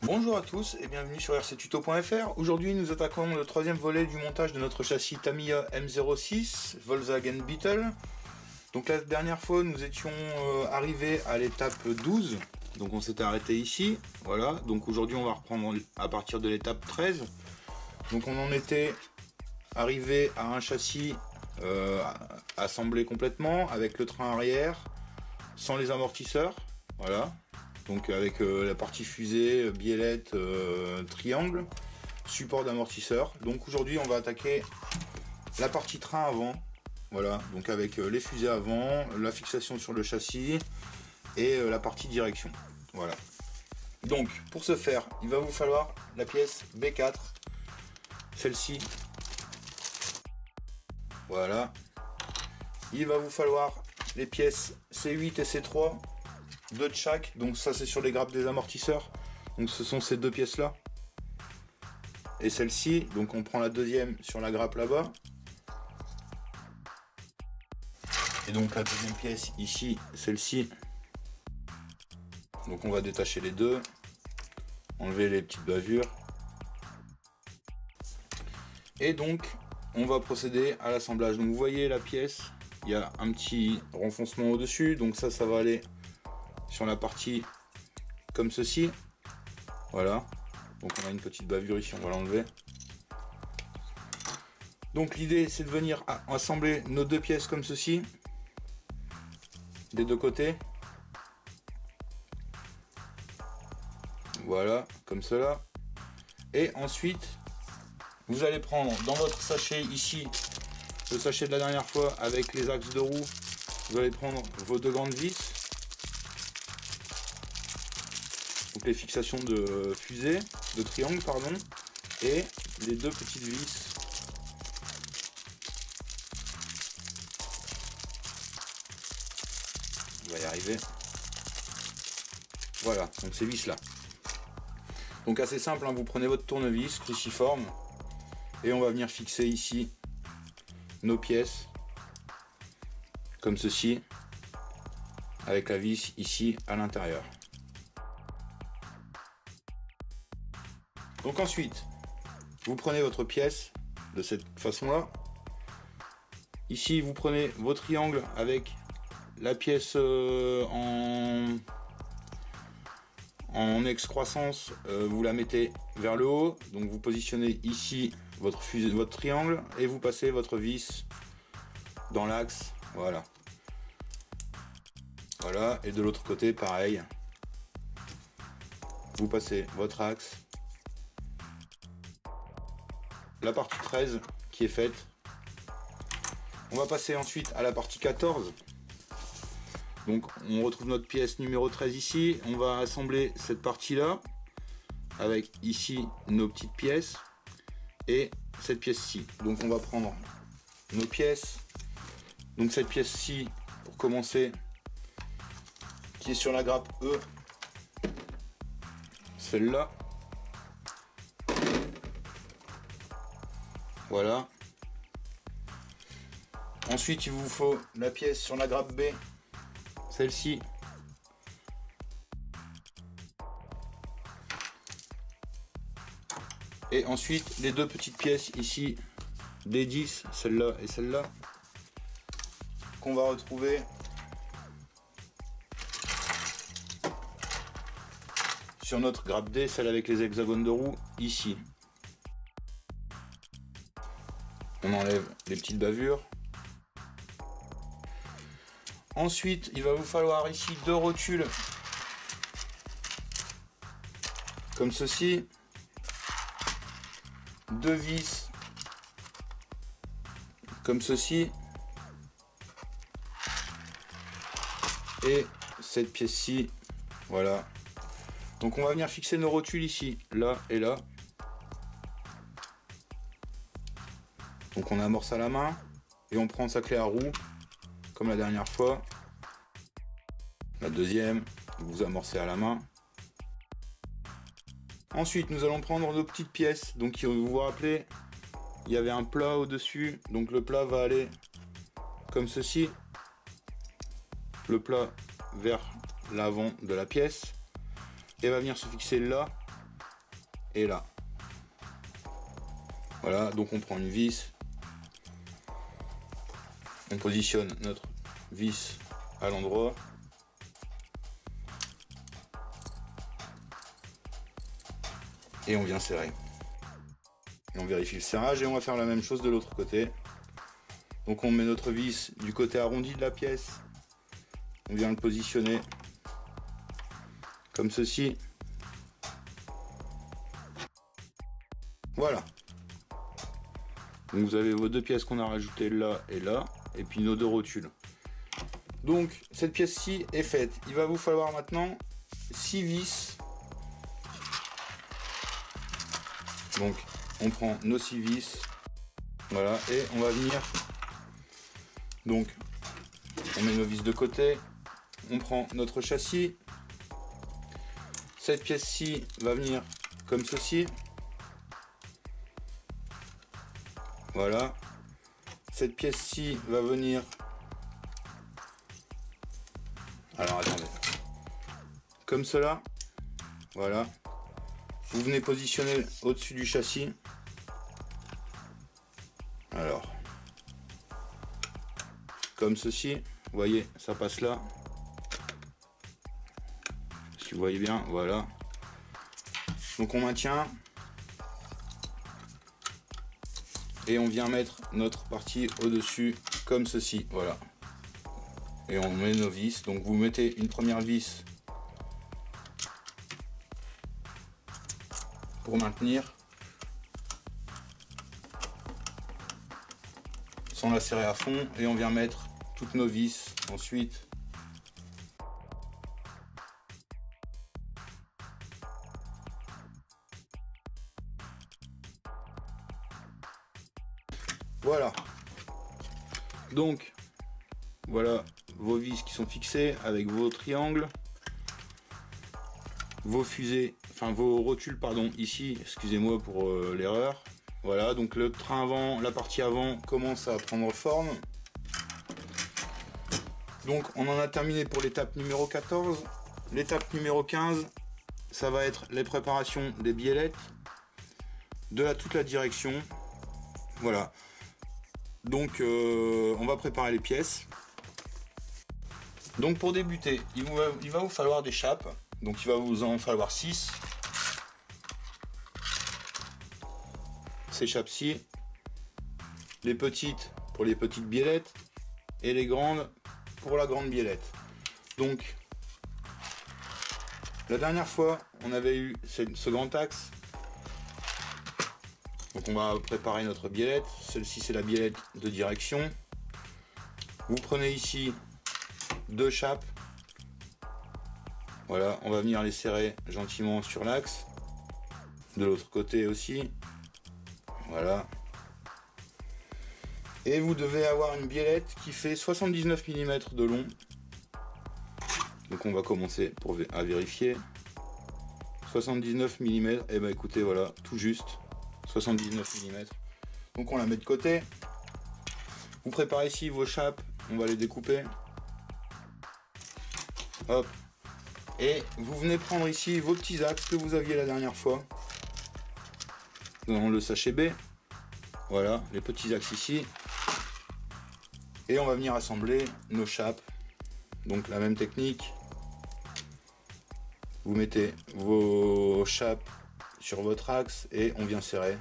Bonjour à tous et bienvenue sur rctuto.fr. Aujourd'hui nous attaquons le troisième volet du montage de notre châssis Tamiya M06 Volkswagen Beetle. Donc la dernière fois nous étions arrivés à l'étape 12, donc on s'était arrêté ici, voilà. Donc aujourd'hui on va reprendre à partir de l'étape 13. Donc on en était arrivé à un châssis assemblé complètement avec le train arrière, sans les amortisseurs, voilà. Donc avec la partie fusée, biellette, triangle, support d'amortisseur. Donc aujourd'hui on va attaquer la partie train avant, voilà, donc avec les fusées avant, la fixation sur le châssis et la partie direction, voilà. Donc pour ce faire, il va vous falloir la pièce B4, celle-ci, voilà. Il va vous falloir les pièces C8 et C3, deux de chaque, donc ça c'est sur les grappes des amortisseurs, donc ce sont ces deux pièces là et celle-ci, donc on prend la deuxième sur la grappe là-bas, et donc la deuxième pièce ici, celle-ci, donc on va détacher les deux, enlever les petites bavures, et donc on va procéder à l'assemblage. Donc vous voyez la pièce, il y a un petit renfoncement au dessus, donc ça va aller sur la partie comme ceci, voilà. Donc on a une petite bavure ici, on va l'enlever. Donc l'idée c'est de venir assembler nos deux pièces comme ceci, des deux côtés, voilà, comme cela. Et ensuite vous allez prendre dans votre sachet ici, le sachet de la dernière fois avec les axes de roue, vous allez prendre vos deux grandes vis, donc les fixations de fusée, de triangle pardon, et les deux petites vis. On va y arriver. Voilà, donc ces vis là. Donc assez simple, hein, vous prenez votre tournevis cruciforme et on va venir fixer ici nos pièces comme ceci, avec la vis ici à l'intérieur. Donc ensuite, vous prenez votre pièce de cette façon-là. Ici, vous prenez vos triangles avec la pièce en excroissance, vous la mettez vers le haut. Donc vous positionnez ici votre triangle et vous passez votre vis dans l'axe. Voilà. Voilà. Et de l'autre côté, pareil. Vous passez votre axe. La partie 13 qui est faite. On va passer ensuite à la partie 14. Donc on retrouve notre pièce numéro 13 ici. On va assembler cette partie là avec ici nos petites pièces et cette pièce-ci. Donc on va prendre nos pièces. Donc cette pièce-ci pour commencer, qui est sur la grappe E, celle-là. Voilà. Ensuite, il vous faut la pièce sur la grappe B, celle-ci. Et ensuite, les deux petites pièces ici, D10, celle-là et celle-là, qu'on va retrouver sur notre grappe D, celle avec les hexagones de roue, ici. On enlève les petites bavures. Ensuite, il va vous falloir ici deux rotules comme ceci, deux vis comme ceci, et cette pièce-ci, voilà. Donc on va venir fixer nos rotules ici, là et là. Donc on amorce à la main et on prend sa clé à roue comme la dernière fois. La deuxième, vous amorcez à la main. Ensuite nous allons prendre nos petites pièces. Donc vous vous rappelez, il y avait un plat au dessus, donc le plat va aller comme ceci, le plat vers l'avant de la pièce et va venir se fixer là et là. Voilà, donc on prend une vis, on positionne notre vis à l'endroit. Et on vient serrer. Et on vérifie le serrage et on va faire la même chose de l'autre côté. Donc on met notre vis du côté arrondi de la pièce. On vient le positionner comme ceci. Voilà. Donc vous avez vos deux pièces qu'on a rajoutées là et là. Et puis nos deux rotules. Donc cette pièce-ci est faite. Il va vous falloir maintenant 6 vis. Donc on prend nos 6 vis. Voilà. Et on va venir. Donc on met nos vis de côté. On prend notre châssis. Cette pièce-ci va venir comme ceci. Voilà. Cette pièce-ci va venir. Alors attendez. Comme cela. Voilà. Vous venez positionner au-dessus du châssis. Alors. Comme ceci. Vous voyez, ça passe là. Si vous voyez bien, voilà. Donc on maintient. Et on vient mettre notre partie au-dessus comme ceci, voilà. Et on met nos vis. Donc vous mettez une première vis pour maintenir, sans la serrer à fond, et on vient mettre toutes nos vis ensuite. Voilà. Donc, voilà vos vis qui sont fixées avec vos triangles, vos fusées, enfin vos rotules, pardon, ici, excusez-moi pour l'erreur. Voilà, donc le train avant, la partie avant commence à prendre forme. Donc on en a terminé pour l'étape numéro 14. L'étape numéro 15, ça va être les préparations des biellettes, de toute la direction. Voilà. Donc on va préparer les pièces. Donc pour débuter, il va vous falloir des chapes. Donc il va vous en falloir 6. Ces chapes-ci. Les petites pour les petites biellettes. Et les grandes pour la grande biellette. Donc la dernière fois, on avait eu ce grand axe. Donc on va préparer notre biellette. Celle-ci c'est la biellette de direction. Vous prenez ici 2 chapes. Voilà, on va venir les serrer gentiment sur l'axe. De l'autre côté aussi. Voilà. Et vous devez avoir une biellette qui fait 79 mm de long. Donc on va commencer à vérifier. 79 mm, et ben écoutez, voilà, tout juste. 79 mm. Donc on la met de côté. Vous préparez ici vos chapes, on va les découper. Hop. Et vous venez prendre ici vos petits axes que vous aviez la dernière fois. Dans le sachet B. Voilà, les petits axes ici. Et on va venir assembler nos chapes. Donc la même technique. Vous mettez vos chapes sur votre axe et on vient serrer.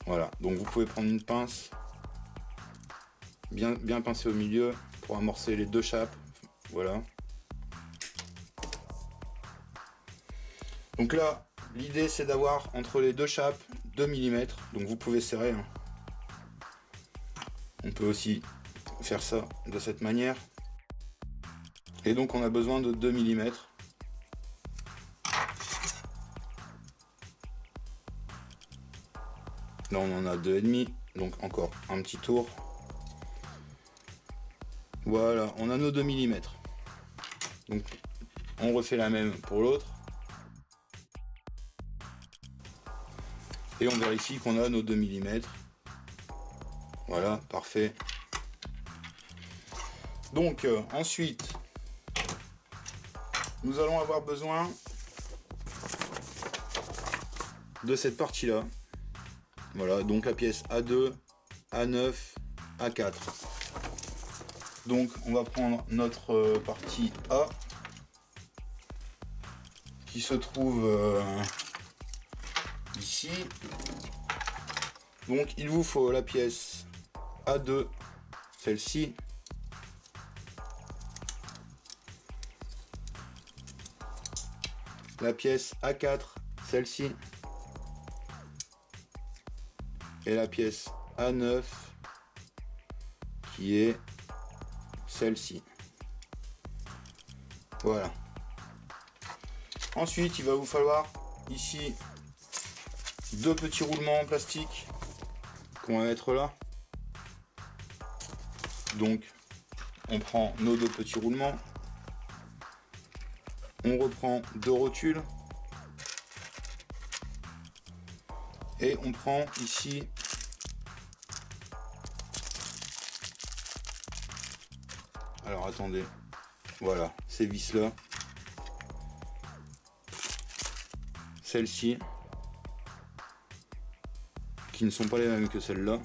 Voilà, donc vous pouvez prendre une pince, bien pincer au milieu pour amorcer les 2 chapes. Voilà. Donc là, l'idée c'est d'avoir entre les 2 chapes 2 mm. Donc vous pouvez serrer. Hein. On peut aussi faire ça de cette manière. Et donc on a besoin de 2 mm. Là on en a 2,5, donc encore un petit tour. Voilà, on a nos 2 mm. Donc on refait la même pour l'autre. Et on vérifie qu'on a nos 2 mm. Voilà, parfait. Donc ensuite, nous allons avoir besoin de cette partie-là. Voilà, donc la pièce A2, A9, A4. Donc on va prendre notre partie A qui se trouve ici. Donc il vous faut la pièce A2, celle-ci. La pièce A4, celle-ci. Et la pièce A9 qui est celle-ci. Voilà. Ensuite, il va vous falloir ici deux petits roulements en plastique qu'on va mettre là. Donc, on prend nos deux petits roulements. On reprend deux rotules. Et on prend ici alors attendez, voilà, ces vis là, celles-ci qui ne sont pas les mêmes que celles-là. Vous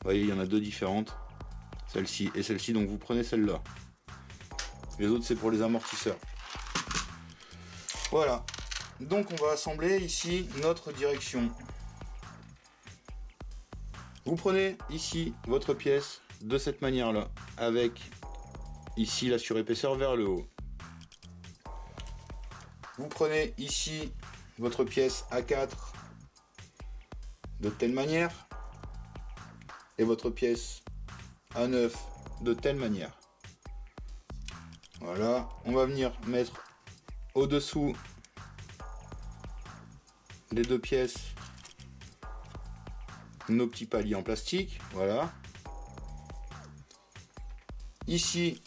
voyez, il y en a deux différentes, celle-ci et celle-ci, donc vous prenez celle-là. Les autres c'est pour les amortisseurs. Voilà. Donc on va assembler ici notre direction. Vous prenez ici votre pièce de cette manière là, avec ici la surépaisseur vers le haut. Vous prenez ici votre pièce A4 de telle manière et votre pièce A9 de telle manière. Voilà, on va venir mettre au-dessous les deux pièces nos petits paliers en plastique. Voilà. Ici,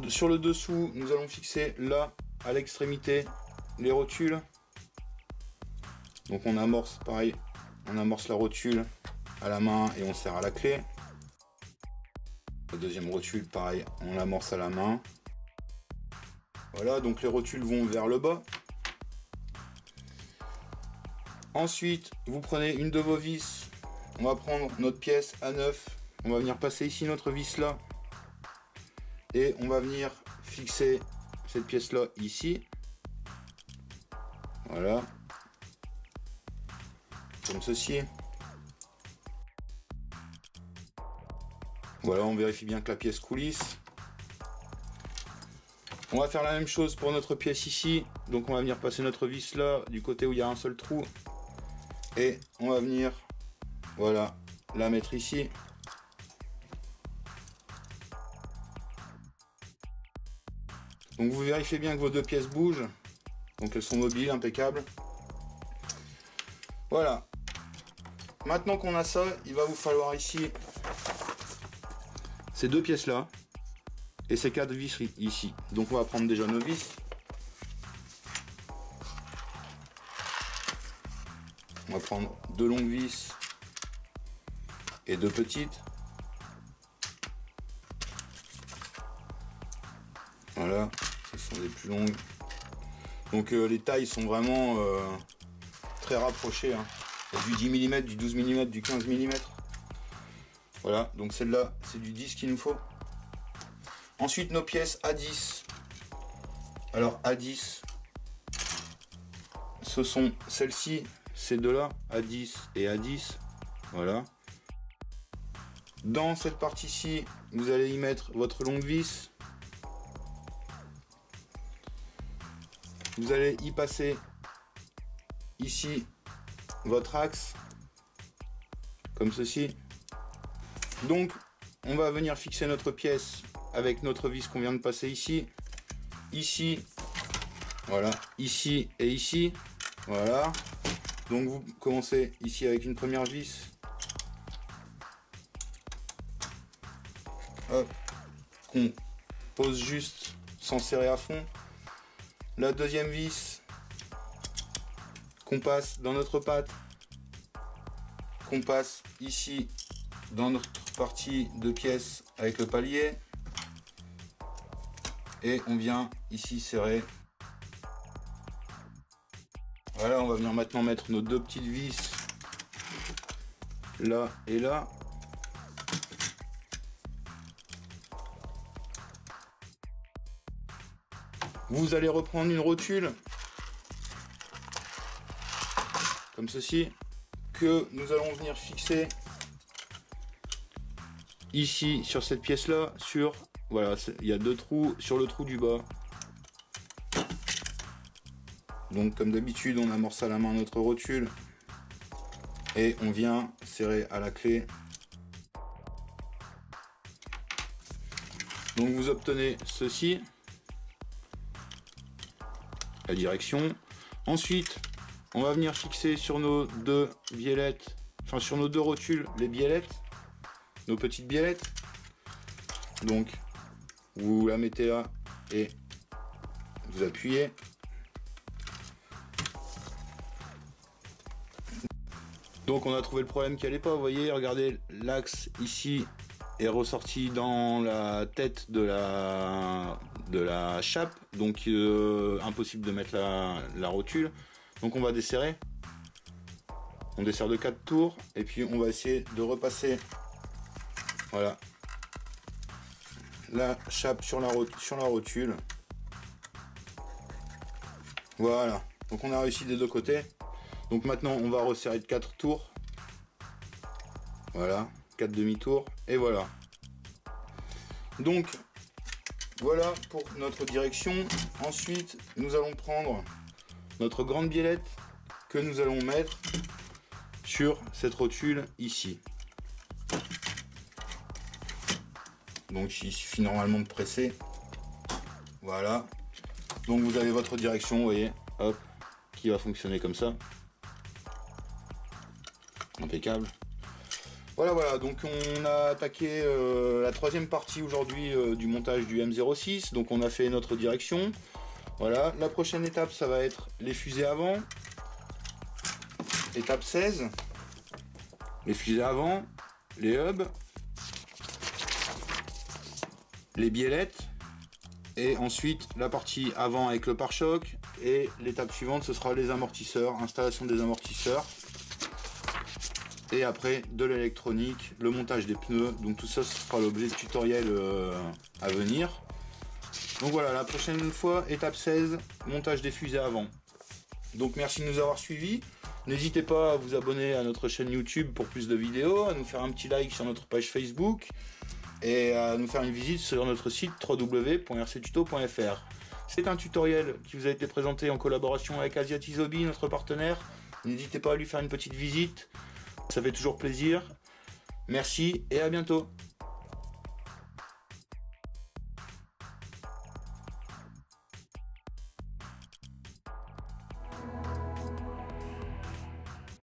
sur le dessous, nous allons fixer là, à l'extrémité, les rotules. Donc on amorce, pareil, on amorce la rotule à la main et on serre à la clé. La deuxième rotule, pareil, on l'amorce à la main. Voilà, donc les rotules vont vers le bas. Ensuite, vous prenez une de vos vis. On va prendre notre pièce A9. On va venir passer ici notre vis là. Et on va venir fixer cette pièce là ici. Voilà. Comme ceci. Voilà, on vérifie bien que la pièce coulisse. On va faire la même chose pour notre pièce ici. Donc on va venir passer notre vis là, du côté où il y a un seul trou. Et on va venir, voilà, la mettre ici. Donc vous vérifiez bien que vos deux pièces bougent. Donc elles sont mobiles, impeccables. Voilà. Maintenant qu'on a ça, il va vous falloir ici ces deux pièces là et ces quatre vis ici. Donc on va prendre déjà nos vis. On va prendre deux longues vis et deux petites. Voilà, ce sont des plus longues. Donc les tailles sont vraiment très rapprochées. Hein. Il y a du 10 mm, du 12 mm, du 15 mm. Voilà, donc celle-là, c'est du 10 qu'il nous faut. Ensuite, nos pièces A10. Alors A10, ce sont celles-ci. Ces deux-là, A10 et A10, voilà. Dans cette partie-ci, vous allez y mettre votre longue vis. Vous allez y passer ici votre axe, comme ceci. Donc, on va venir fixer notre pièce avec notre vis qu'on vient de passer ici. Ici, voilà, ici et ici, voilà. Donc vous commencez ici avec une première vis. Hop, qu'on pose juste sans serrer à fond. La deuxième vis qu'on passe dans notre patte, qu'on passe ici dans notre partie de pièce avec le palier. Et on vient ici serrer. Voilà, on va venir maintenant mettre nos deux petites vis là et là. Vous allez reprendre une rotule comme ceci que nous allons venir fixer ici sur cette pièce là, sur voilà, il y a deux trous sur le trou du bas. Donc comme d'habitude, on amorce à la main notre rotule et on vient serrer à la clé. Donc vous obtenez ceci, la direction. Ensuite, on va venir fixer sur nos deux biellettes, enfin sur nos deux rotules, les biellettes, nos petites biellettes. Donc vous la mettez là et vous appuyez. Donc on a trouvé le problème qui allait pas, vous voyez, regardez, l'axe ici est ressorti dans la tête de la chape, donc impossible de mettre la rotule. Donc on va desserrer, on desserre de 4 tours et puis on va essayer de repasser, voilà, la chape sur la rotule. Voilà, donc on a réussi des deux côtés. Donc maintenant on va resserrer de 4 tours, voilà, 4 demi-tours, et voilà. Donc voilà pour notre direction. Ensuite nous allons prendre notre grande biellette que nous allons mettre sur cette rotule ici. Donc il suffit normalement de presser, voilà. Donc vous avez votre direction, vous voyez, hop, qui va fonctionner comme ça. Impeccable. Voilà, donc on a attaqué la troisième partie aujourd'hui du montage du M06. Donc on a fait notre direction. Voilà, la prochaine étape, ça va être les fusées avant. Étape 16. Les fusées avant, les hubs, les biellettes, et ensuite la partie avant avec le pare-choc. Et l'étape suivante, ce sera les amortisseurs, installation des amortisseurs. Et après de l'électronique, le montage des pneus. Donc tout ça, ce sera l'objet de tutoriel à venir. Donc voilà, la prochaine fois, étape 16, montage des fusées avant. Donc merci de nous avoir suivis. N'hésitez pas à vous abonner à notre chaîne YouTube pour plus de vidéos, à nous faire un petit like sur notre page Facebook et à nous faire une visite sur notre site www.rctuto.fr. C'est un tutoriel qui vous a été présenté en collaboration avec Asiatis Hobby, notre partenaire. N'hésitez pas à lui faire une petite visite. Ça fait toujours plaisir. Merci et à bientôt.